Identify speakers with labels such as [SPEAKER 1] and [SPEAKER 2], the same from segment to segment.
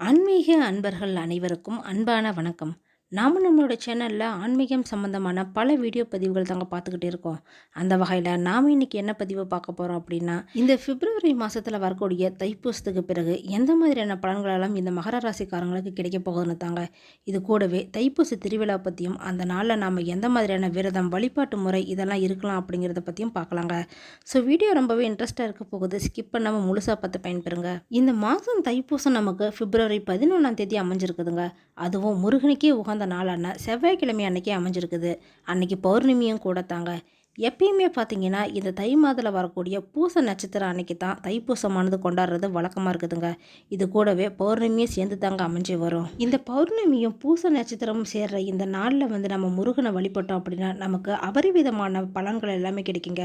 [SPEAKER 1] ஆன்மீக அன்பர்கள் அனைவருக்கும் அன்பான வணக்கம். நாம நம்மளோட சேனலில் ஆன்மீகம் சம்மந்தமான பல வீடியோ பதிவுகள் தாங்க பார்த்துக்கிட்டே இருக்கோம். அந்த வகையில் நாம் இன்றைக்கி என்ன பதிவு பார்க்க போகிறோம் அப்படின்னா, இந்த பிப்ரவரி மாதத்தில் வரக்கூடிய தைப்பூசத்துக்கு பிறகு எந்த மாதிரியான பலன்களெல்லாம் இந்த மகர ராசிக்காரங்களுக்கு கிடைக்க போகுதுன்னு தாங்க. இது கூடவே தைப்பூச திருவிழா பற்றியும் அந்த நாளில் நாம் எந்த மாதிரியான விரதம் வழிபாட்டு முறை இதெல்லாம் இருக்கலாம் அப்படிங்கிறத பற்றியும் பார்க்கலாங்க. ஸோ வீடியோ ரொம்பவே இன்ட்ரெஸ்ட்டாக இருக்க போகுது. ஸ்கிப் பண்ணாமல் முழுசாக பார்த்து பயன்பெறுங்க. இந்த மாதம் தைப்பூசம் நமக்கு பிப்ரவரி 11 அமைஞ்சிருக்குதுங்க. அதுவும் முருகனுக்கே உகந்த நாளான செவ்வாய்க்கிழமை அன்னைக்கு அமைஞ்சிருக்குது. அன்னைக்கு பௌர்ணமியும் கூட தாங்க. எப்பயுமே பார்த்தீங்கன்னா இந்த தை மாதத்தில் வரக்கூடிய பூச நட்சத்திரம் அன்னைக்கு தான் தைப்பூசமானது கொண்டாடுறது வழக்கமாக இருக்குதுங்க. இது கூடவே பௌர்ணமியும் சேர்ந்து தாங்க அமைஞ்சு வரும். இந்த பௌர்ணமியும் பூச நட்சத்திரமும் சேர்ற இந்த நாளில் நம்ம முருகனை வழிபட்டோம் அப்படின்னா நமக்கு அபரிவிதமான பலன்கள் எல்லாமே கிடைக்குங்க.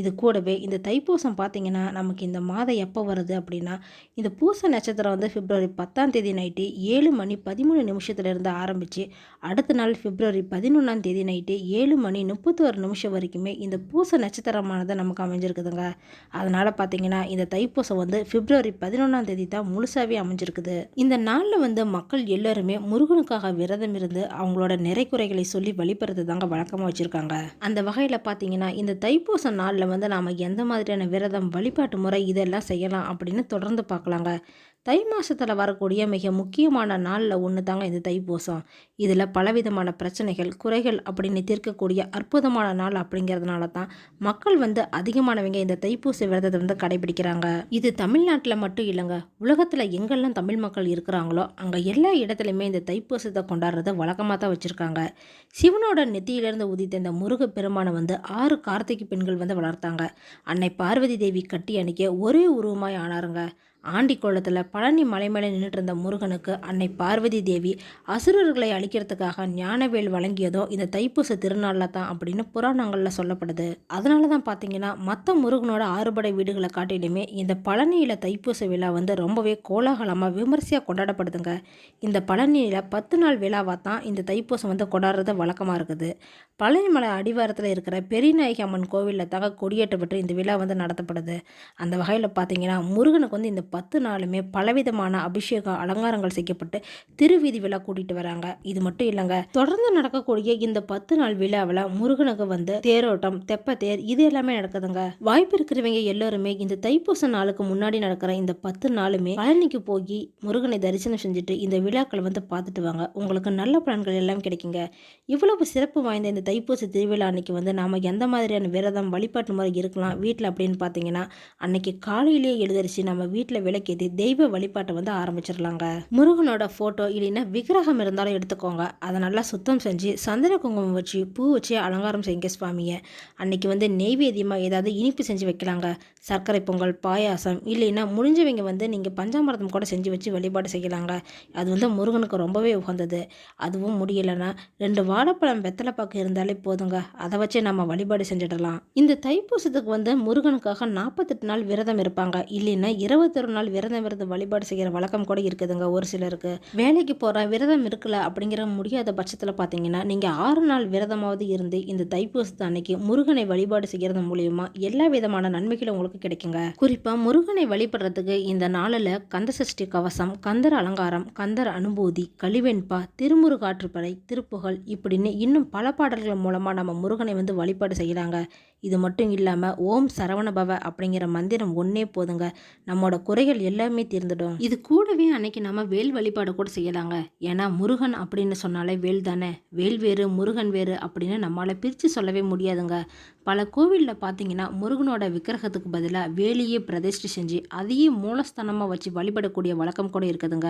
[SPEAKER 1] இது கூடவே இந்த தைப்பூசம் பார்த்தீங்கன்னா நமக்கு இந்த மாதம் எப்போ வருது அப்படின்னா, இந்த பூச நட்சத்திரம் பிப்ரவரி 10 நைட்டு 7:13 ஆரம்பித்து அடுத்த நாள் பிப்ரவரி 11 நைட்டு 7:31 வரைக்குமே இந்த பூச நட்சத்திரமானது நமக்கு அமைஞ்சிருக்குதுங்க. அதனால் பார்த்தீங்கன்னா இந்த தைப்பூசம் பிப்ரவரி 11 தான் முழுசாகவே அமைஞ்சிருக்குது. இந்த நாளில் மக்கள் எல்லாருமே முருகனுக்காக விரதம் இருந்து அவங்களோட நிறைக்குறைகளை சொல்லி வழிபடுறது தாங்க வழக்கமாக வச்சுருக்காங்க. அந்த வகையில் பார்த்தீங்கன்னா இந்த தைப்பூச நாளில் நாம் எந்த மாதிரியான விரதம் வழிபாட்டு முறை இதெல்லாம் செய்யலாம் அப்படின்னு தொடர்ந்து பார்க்கலாங்க. தை மாதத்தில் வரக்கூடிய மிக முக்கியமான நாளில் ஒன்று தாங்க இந்த தைப்பூசம். இதில் பலவிதமான பிரச்சனைகள் குறைகள் அப்படின்னு தீர்க்கக்கூடிய அற்புதமான நாள் அப்படிங்கிறதுனால தான் மக்கள் அதிகமானவங்க இந்த தைப்பூச விரதத்தை கடைபிடிக்கிறாங்க. இது தமிழ்நாட்டில் மட்டும் இல்லைங்க, உலகத்தில் எங்கெல்லாம் தமிழ் மக்கள் இருக்கிறாங்களோ அங்கே எல்லா இடத்துலையுமே இந்த தைப்பூசத்தை கொண்டாடுறத வழக்கமாக தான் வச்சுருக்காங்க. சிவனோட நெத்தியிலிருந்து உதித்த இந்த முருக பெருமானை 6 கார்த்திகை பெண்கள் வளர்த்தாங்க. அன்னை பார்வதி தேவி கட்டி அணிக்க ஒரே உருவமாய் ஆனாருங்க. ஆண்டி கோலத்தில் பழனி மலை மேலே நின்றுட்டு இருந்த முருகனுக்கு அன்னை பார்வதி தேவி அசுரர்களை அழிக்கிறதுக்காக ஞானவேல் வழங்கியதோ இந்த தைப்பூச திருநாளில் தான் அப்படின்னு புராணங்களில் சொல்லப்படுது. அதனால தான் பார்த்தீங்கன்னா மற்ற முருகனோட 6 படை வீடுகளை காட்டிலுமே இந்த பழனியில் தைப்பூச விழா ரொம்பவே கோலாகலமாக விமர்சையாக கொண்டாடப்படுதுங்க. இந்த பழனியில் 10 நாள் விழாவாக தான் இந்த தைப்பூசம் கொண்டாடுறது வழக்கமாக இருக்குது. பழனி மலை அடிவாரத்தில் இருக்கிற பெரியநாயகி அம்மன் கோவிலில் தாங்க கொடியேற்றப்பட்டு இந்த விழா நடத்தப்படுது. அந்த வகையில் பார்த்தீங்கன்னா முருகனுக்கு இந்த 10 நாளுமே பலவிதமான அபிஷேகம் அலங்காரங்கள் செய்யப்பட்டு திருவீதி விழா கூட்டிட்டு வராங்க. இது மட்டும் இல்லைங்க, தொடர்ந்து நடக்கக்கூடிய இந்த 10 நாள் விழாவில் முருகனுக்கு தேரோட்டம் தெப்ப தேர் இது எல்லாமே நடக்குதுங்க. வாய்ப்பு இருக்கிறவங்க எல்லாருமே இந்த தைப்பூச நாளுக்கு முன்னாடி நடக்கிற இந்த 10 நாளுமே பழனிக்கு போய் முருகனை தரிசனம் செஞ்சுட்டு இந்த விழாக்களை பார்த்துட்டு வாங்க. உங்களுக்கு நல்ல பலன்கள் எல்லாம் கிடைக்குங்க. இவ்வளவு சிறப்பு வாய்ந்த இந்த தைப்பூச திருவிழா அன்னைக்கு நாம எந்த மாதிரியான விரதம் வழிபாட்டு முறை இருக்கலாம் வீட்டில் அப்படின்னு பார்த்தீங்கன்னா, அன்னைக்கு காலையிலேயே எழுதரிச்சு நம்ம வீட்டில் விளக்கேற்றி தெய்வ வழிபாட்டை ஆரம்பிச்சிடலாங்க. முருகனோட ஃபோட்டோ இல்லைன்னா விக்கிரகம் இருந்தாலும் எடுத்துக்கோங்க. அதை நல்லா சுத்தம் செஞ்சு சந்தன குங்குமம் வச்சு பூ வச்சு அலங்காரம் செய்யுங்க சுவாமியை. அன்னைக்கு நெய்வேத்தியமாக ஏதாவது இனிப்பு செஞ்சு வைக்கலாங்க. சர்க்கரை பொங்கல் பாயாசம் இல்லைன்னா முடிஞ்சவங்க நீங்கள் பஞ்சாமிரதம் கூட செஞ்சு வச்சு வழிபாடு செய்யலாங்க. அது முருகனுக்கு ரொம்பவே உகந்தது. அதுவும் முடியலைன்னா 2 வாழைப்பழம் வெத்தலைப்பாக்கு இருந்தாலே போதுங்க, அதை வச்சு நம்ம வழிபாடு செஞ்சிடலாம். இந்த தைப்பூசத்துக்கு முருகனுக்காக 48 நாள் விரதம் இருப்பாங்க. இல்லைன்னா 21 நாள் விரதம் இருந்து வழிபாடு செய்கிற வழக்கம் கூட இருக்குதுங்க ஒரு சிலருக்கு. வேலைக்கு போகிற விரதம் இருக்கல அப்படிங்கிற முடியாத பட்சத்தில் பார்த்தீங்கன்னா நீங்கள் 6 நாள் விரதமாவது இருந்து இந்த தைப்பூசத்து அன்னைக்கு முருகனை வழிபாடு செய்கிறது மூலியமா எல்லா விதமான நன்மைகளும் உங்களுக்கு கிடைக்குங்க. குறிப்பாக முருகனை வழிபடுறதுக்கு இந்த நாளில் கந்தசஷ்டி கவசம், கந்தர் அலங்காரம், கந்தர் அனுபூதி, கலிவெண்பா, திருமுருகாற்றுப்படை, திருப்புகழ் இப்படின்னு இன்னும் பல பாடல்கள் மூலமாக நம்ம முருகனை வழிபாடு செய்யலாங்க. இது மட்டும் இல்லாமல் ஓம் சரவணபவ அப்படிங்கிற மந்திரம் ஒன்றே போதுங்க, நம்மளோட குறைகள் எல்லாமே தீர்ந்துடும். இது கூடவே அன்னைக்கு நம்ம வேல் வழிபாடு கூட செய்யலாங்க. ஏன்னா முருகன் அப்படின்னு சொன்னாலே வேல் தானே. வேல் வேறு முருகன் வேறு அப்படின்னு நம்மளால் பிரித்து சொல்லவே முடியாதுங்க. பல கோவிலில் பார்த்தீங்கன்னா முருகனோட விக்கிரகத்துக்கு பதிலாக வேலியே பிரதிஷ்டை செஞ்சு அதையே மூலஸ்தானமாக வச்சு வழிபடக்கூடிய வழக்கம் கூட இருக்குதுங்க.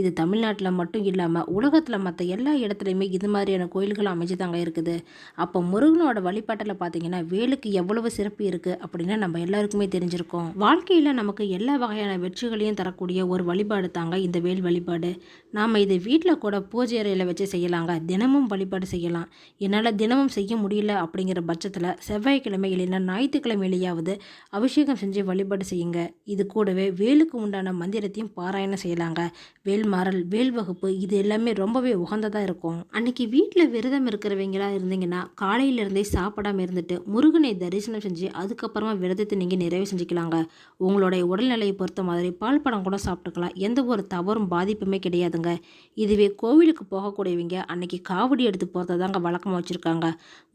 [SPEAKER 1] இது தமிழ்நாட்டில் மட்டும் இல்லாமல் உலகத்தில் மற்ற எல்லா இடத்துலையுமே இது மாதிரியான கோயில்கள் அமைச்சு தாங்க இருக்குது. அப்போ முருகனோட வழிபாட்டில் பார்த்தீங்கன்னா வேலுக்கு எவ்வளவு சிறப்பு இருக்குது அப்படின்னு நம்ம எல்லாருக்குமே தெரிஞ்சிருக்கோம். வாழ்க்கையில் நமக்கு எல்லா வகையான வெற்றிகளையும் தரக்கூடிய ஒரு வழிபாடு தாங்க இந்த வேல் வழிபாடு. நாம் இதை வீட்டில் கூட பூஜை அறையில் வச்சு செய்யலாங்க. தினமும் வழிபாடு செய்யலாம். என்னால் தினமும் செய்ய முடியல அப்படிங்கிற பட்சத்தில் செவ்வாய்க்கிழமை இல்லைன்னா ஞாயிற்றுக்கிழமையிலேயாவது அபிஷேகம் செஞ்சு வழிபாடு செய்யுங்க. இது கூடவே வேலுக்கு உண்டான மந்திரத்தையும் பாராயணம் செய்யலாங்க. வேல்மாறல், வேல் வகுப்பு இது எல்லாமே ரொம்பவே உகந்ததாக இருக்கும். அன்னைக்கு வீட்டில் விரதம் இருக்கிறவங்களா இருந்தீங்கன்னா காலையிலேருந்தே சாப்பிடாம இருந்துட்டு முருகனை தரிசனம் செஞ்சு அதுக்கப்புறமா விரதத்தை நீங்கள் நிறைவு செஞ்சுக்கலாங்க. உங்களுடைய உடல்நிலையை பொறுத்த மாதிரி பால் பழம் கூட சாப்பிட்டுக்கலாம். எந்த ஒரு தவறும் பாதிப்புமே கிடையாதுங்க. இதுவே கோவிலுக்கு போகக்கூடியவங்க அன்னைக்கு காவடி எடுத்து போகிறத தாங்க வழக்கமாக வச்சுருக்காங்க.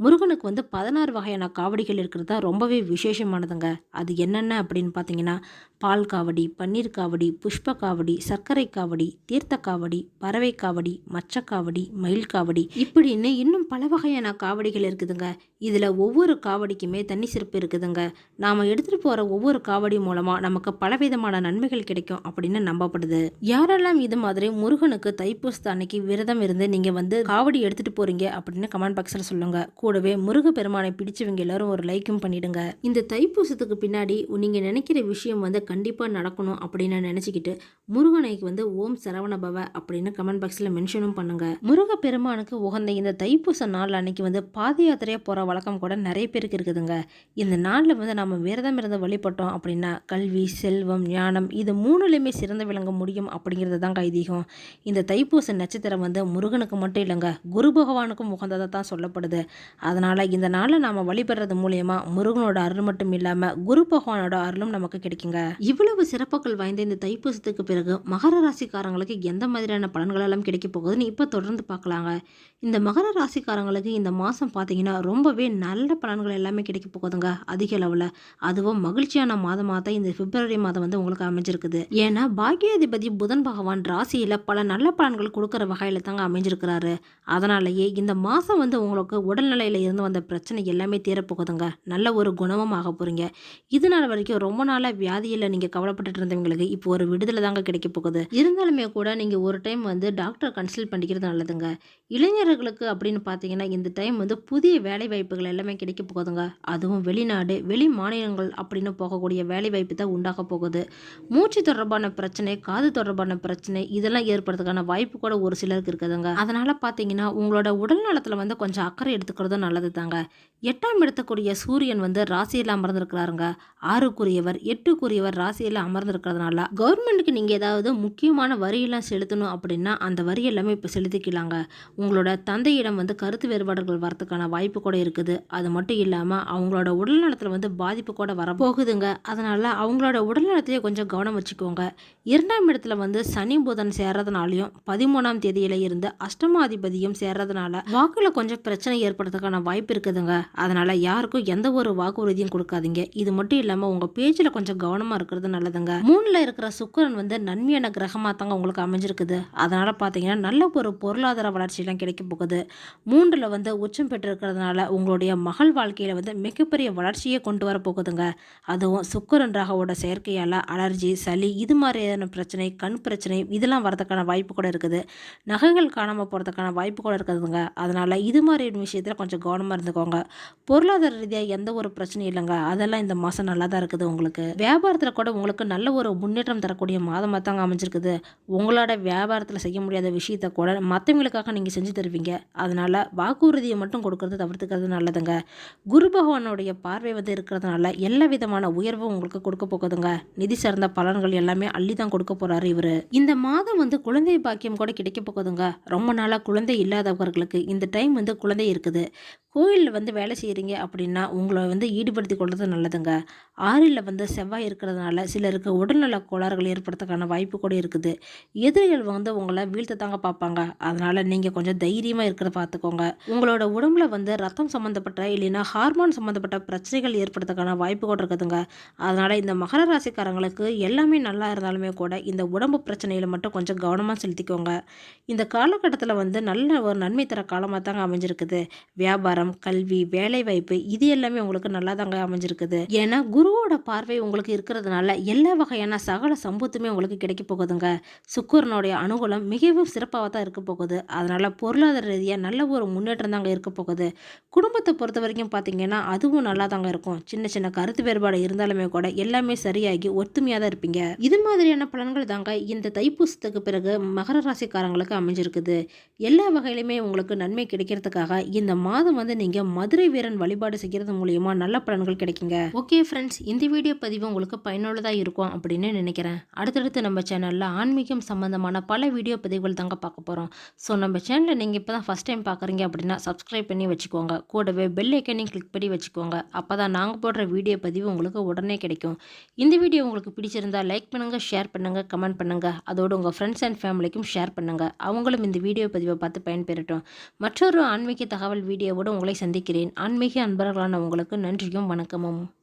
[SPEAKER 1] முருகனுக்கு 16 வகையான காவடிகள் இருக்கிறது தான் ரொம்பவே விசேஷமானதுங்க. அது என்னென்ன அப்படின்னு பார்த்தீங்கன்னா, பால் காவடி, பன்னீர் காவடி, புஷ்ப காவடி, சர்க்கரை காவடி, தீர்த்த காவடி, பறவை காவடி, மச்சக்காவடி, மயில் காவடி இப்படின்னு இன்னும் பல வகையான காவடிகள் இருக்குதுங்க. இதில் ஒவ்வொரு காவடிக்குமே தனி சிறப்பு இருக்குதுங்க. நாம் எடுத்துகிட்டு போகிற ஒவ்வொரு காவடி மூலமாக நமக்கு பலவிதமான நன்மைகள் கிடைக்கும் அப்படின்னு நம்பப்படுது. யாரெல்லாம் இது மாதிரி முருகனுக்கு தைப்பூசத்து அன்னைக்கு விரதம் இருந்து நீங்கள் காவடி எடுத்துகிட்டு போகிறீங்க அப்படின்னு கமெண்ட் பாக்ஸில் சொல்லுங்கள். கூடவே முருக பெருமானை பிடிச்சவங்க எல்லாரும் ஒரு லைக்கும் பண்ணிடுங்க. இந்த தைப்பூசத்துக்கு பின்னாடி நீங்கள் நினைக்கிற விஷயம் கண்டிப்பாக நடக்கணும் அப்படின்னு நினச்சிக்கிட்டு முருகனைக்கு ஓம் சரவண பவ அப்படின்னு கமெண்ட் பாக்ஸில் மென்ஷனும் பண்ணுங்க. முருக பெருமானுக்கு உகந்த இந்த தைப்பூச நாள் அன்னைக்கு பாத யாத்திரையாக போகிற வழக்கம் கூட நிறைய பேருக்கு இருக்குதுங்க. இந்த நாளில் நம்ம விரதம் இருந்து வழிபட்டோம் அப்படின்னா கல்வி, செல்வம், ஞானம் இது மூணுலையுமே சிறந்து விளங்க முடியும் அப்படிங்கிறது தாங்க ஐதீகம். இந்த தைப்பூச நட்சத்திரம் முருகனுக்கு மட்டும் இல்லைங்க, குரு பகவானுக்கும் உகந்ததாக தான் சொல்லப்படுது. அதனால் இந்த நாளை நாம் வழிபடுறது மூலயமா முருகனோட அருள் மட்டும் இல்லாமல் குரு பகவானோட அருளும் நமக்கு கிடைக்குங்க. இவ்வளவு சிறப்புகள் வாய்ந்த இந்த தைப்பூசத்துக்கு பிறகு மகர ராசிக்காரங்களுக்கு எந்த மாதிரியான பலன்கள் எல்லாம் கிடைக்க போகுதுன்னு இப்போ தொடர்ந்து பார்க்கலாங்க. இந்த மகர ராசிக்காரங்களுக்கு இந்த மாதம் பார்த்தீங்கன்னா ரொம்பவே நல்ல பலன்கள் எல்லாமே கிடைக்க போகுதுங்க அதிக அளவில். அதுவும் மகிழ்ச்சியான மாதமாக தான் இந்த பிப்ரவரி மாதம் உங்களுக்கு அமைஞ்சிருக்குது. ஏன்னா பாக்கியாதிபதி புதன் பகவான் ராசியில் பல நல்ல பலன்கள் கொடுக்குற வகையில் தாங்க அமைஞ்சிருக்கிறாரு. அதனாலேயே இந்த மாதம் உங்களுக்கு உடல்நிலையில் இருந்து வந்த பிரச்சனை எல்லாமே தீரப்போகுதுங்க. நல்ல ஒரு குணமும் ஆக போகிறீங்க. இது நாள் வரைக்கும் ரொம்ப நாளாக வியாதியில் நீங்கள் கவலைப்பட்டு இருந்தவங்களுக்கு இப்போ ஒரு விடுதலை தாங்க கிடைக்க போகுது. இருந்தாலுமே கூட நீங்கள் ஒரு டைம் டாக்டரை கன்சல்ட் பண்ணிக்கிறது நல்லதுங்க. இளைஞர்களுக்கு அப்படின்னு பார்த்தீங்கன்னா இந்த டைம் புதிய வேலை வாய்ப்புகள் எல்லாமே கிடைக்க போகுதுங்க. அதுவும் வெளிநாடு, வெளி மாநிலங்கள் அப்படின்னு போகக்கூடிய வேலை வாய்ப்பு தான் உண்டாக போகுது. மூச்சு தொடர்பான பிரச்சனை, காது தொடர்பான பிரச்சனை இதெல்லாம் ஏற்படுறதுக்கான வாய்ப்பு கூட ஒரு சிலருக்கு இருக்குதுங்க. அதனால பார்த்தீங்கன்னா உங்களோட உடல் நலத்தில் கொஞ்சம் அக்கறை எடுத்துக்கிறதும் நல்லது தாங்க. 8ஆம் இடத்துக்குரிய சூரியன் ராசியில் அமர்ந்திருக்கிறாருங்க. 6க்குரியவர் 8க்குரியவர் ராசியில் அமர்ந்திருக்கிறதுனால கவர்மெண்ட்டுக்கு நீங்கள் ஏதாவது முக்கியமான வரியெல்லாம் செலுத்தணும் அப்படின்னா அந்த வரி எல்லாமே இப்போ செலுத்திக்கலாங்க. உங்களோட தந்தையிடம் கருத்து வேறுபாடுகள் வரதுக்கான வாய்ப்பு கூட இருக்குது. அது மட்டும் இல்லாமல் அவங்களோட உடல் நலத்தில் பாதிப்பு கூட வரப்போகுதுங்க. அதனால அவங்களோட உடல் நலத்திலேயே கொஞ்சம் கவனம் வச்சுக்கோங்க. 2ஆம் இடத்துல சனி புதன் சேர்றதுனாலையும் 13ஆம் தேதியில இருந்து அஷ்டமாதிபதியும் சேர்றதுனால வாக்குல கொஞ்சம் பிரச்சனை ஏற்படுறதுக்கான வாய்ப்பு இருக்குதுங்க. அதனால யாருக்கும் எந்த ஒரு வாக்குறுதியும் கொடுக்காதீங்க. இது மட்டும் இல்லாம உங்க பேச்சுல கொஞ்சம் கவனமா இருக்கிறது நல்லதுங்க. 3ல இருக்கிற சுக்கிரன் நன்மையான கிரகமா தாங்க உங்களுக்கு அமைஞ்சிருக்குது. அதனால பாத்தீங்கன்னா நல்ல ஒரு பொருளாதார வளர்ச்சி எல்லாம் கிடைக்க போகுது. 3ல உச்சம் பெற்று இருக்கிறதுனால உங்களுடைய மகள் வாழ்க்கையில மிகப்பெரிய வளர்ச்சியை கொண்டு வர போகுதுங்க. அதுவும் சுக்கிரன் ராகுவோட செயற்கையால அலர்ஜி, சளி இது மாதிரியான பிரச்சனை, கண் பிரச்சனை இதெல்லாம் வரதுக்கான வாய்ப்பு கூட இருக்குது. நகைகள் காணாமல் போகிறதுக்கான வாய்ப்பு கூட இருக்குதுங்க. அதனால் இது மாதிரி விஷயத்தில் கொஞ்சம் கவனமாக இருந்துக்கோங்க. பொருளாதார ரீதியாக எந்த ஒரு பிரச்சனையும் இல்லைங்க. அதெல்லாம் இந்த மாதம் நல்லா தான் இருக்குது. உங்களுக்கு வியாபாரத்தில் கூட உங்களுக்கு நல்ல ஒரு முன்னேற்றம் தரக்கூடிய மாதமாக தாங்க அமைஞ்சிருக்குது. உங்களோட வியாபாரத்தில் செய்ய முடியாத விஷயத்தை கூட மற்றவங்களுக்காக நீங்கள் செஞ்சு தருவீங்க. அதனால் வாக்குறுதியை மட்டும் கொடுக்கறது தவிர்த்துக்கிறது நல்லதுங்க. குரு பகவானுடைய பார்வை இருக்கிறதுனால எல்லா விதமான உயர்வும் உங்களுக்கு கொடுக்க போகுதுங்க. நிதி சார்ந்த பலன்கள் எல்லாமே அள்ளி தான் கொடுக்க போறாரு இவரு. இந்த மாதம் குழந்தை பாக்கியம் கூட கிடைக்க போகுதுங்க. ரொம்ப நாளாக குழந்தை இல்லாதவர்களுக்கு இந்த டைம் குழந்தை இருக்குது. கோயிலில் வேலை செய்கிறீங்க அப்படின்னா உங்களை ஈடுபடுத்தி கொள்வது நல்லதுங்க. 6ல் செவ்வாய் இருக்கிறதுனால சிலருக்கு உடல்நல கோளாறுகள் ஏற்படுறதுக்கான வாய்ப்பு கூட இருக்குது. எதிரிகள் உங்களை வீழ்த்த தாங்க பார்ப்பாங்க. அதனால் நீங்கள் கொஞ்சம் தைரியமாக இருக்கிறத பார்த்துக்கோங்க. உங்களோட உடம்புல ரத்தம் சம்மந்தப்பட்ட இல்லைன்னா ஹார்மோன் சம்மந்தப்பட்ட பிரச்சனைகள் ஏற்படுறதுக்கான வாய்ப்பு கூட இருக்குதுங்க. அதனால் இந்த மகர ராசிக்காரங்களுக்கு எல்லாமே நல்லா இருந்தாலுமே கூட இந்த உடம்பு பிரச்சனையில் மட்டும் கொஞ்சம் கவனமாக செலுத்திக்கோங்க. இந்த காலகட்டத்தில் நல்ல ஒரு நன்மை தர காலமாக தாங்க அமைஞ்சிருக்குது. வியாபாரம், கல்வி, வேலைவாய்ப்பு இது எல்லாமே உங்களுக்கு நல்லா தாங்க அமைஞ்சிருக்குது. ஏன்னா குருவோட பார்வை உங்களுக்கு இருக்கிறதுனால எல்லா வகையான சகல சம்பத்துமே உங்களுக்கு கிடைக்க போகுதுங்க. சுக்கிரனுடைய அனுகூலம் மிகவும் சிறப்பாக தான் இருக்க போகுது. அதனால பொருளாதார ரீதியாக நல்ல ஒரு முன்னேற்றம் தாங்க இருக்க போகுது. குடும்பத்தை பொறுத்த வரைக்கும் பார்த்தீங்கன்னா அதுவும் நல்லா தாங்க இருக்கும். சின்ன சின்ன கருத்து வேறுபாடு இருந்தாலுமே கூட எல்லாமே சரியாகி ஒத்துமையாக தான் இருப்பீங்க. இது மாதிரியான பலன்கள் தாங்க இந்த தைப்பூசத்துக்கு பிறகு மகர ராசிக்காரங்களுக்கு அமைஞ்சிருக்குது. எல்லா வகையிலுமே உங்களுக்கு நன்மை கிடைக்கிறதுக்காக இந்த மாதம் உட்காந்து நீங்கள் மதுரை வீரன் வழிபாடு செய்கிறது மூலியமாக நல்ல பலன்கள் கிடைக்குங்க. ஓகே ஃப்ரெண்ட்ஸ், இந்த வீடியோ பதிவு உங்களுக்கு பயனுள்ளதாக இருக்கும் அப்படின்னு நினைக்கிறேன். அடுத்தடுத்து நம்ம சேனலில் ஆன்மீகம் சம்மந்தமான பல வீடியோ பதிவுகள் தாங்க பார்க்க போகிறோம். ஸோ நம்ம சேனலில் நீங்கள் இப்போ தான் ஃபஸ்ட் டைம் பார்க்குறீங்க அப்படின்னா சப்ஸ்கிரைப் பண்ணி வச்சுக்கோங்க. கூடவே பெல் ஐக்கனையும் கிளிக் பண்ணி வச்சுக்கோங்க. அப்போ தான் நாங்கள் போடுற வீடியோ பதிவு உங்களுக்கு உடனே கிடைக்கும். இந்த வீடியோ உங்களுக்கு பிடிச்சிருந்தா லைக் பண்ணுங்கள், ஷேர் பண்ணுங்கள், கமெண்ட் பண்ணுங்கள். அதோடு உங்கள் ஃப்ரெண்ட்ஸ் அண்ட் ஃபேமிலிக்கும் ஷேர் பண்ணுங்கள். அவங்களும் இந்த வீடியோ பதிவை பார்த்து பயன்பெறட்டும். மற்றொரு ஆன்மீக தகவல் வீடியோவோடு உங்களை சந்திக்கிறேன். ஆன்மீக அன்பர்களான உங்களுக்கு நன்றியும் வணக்கமும்.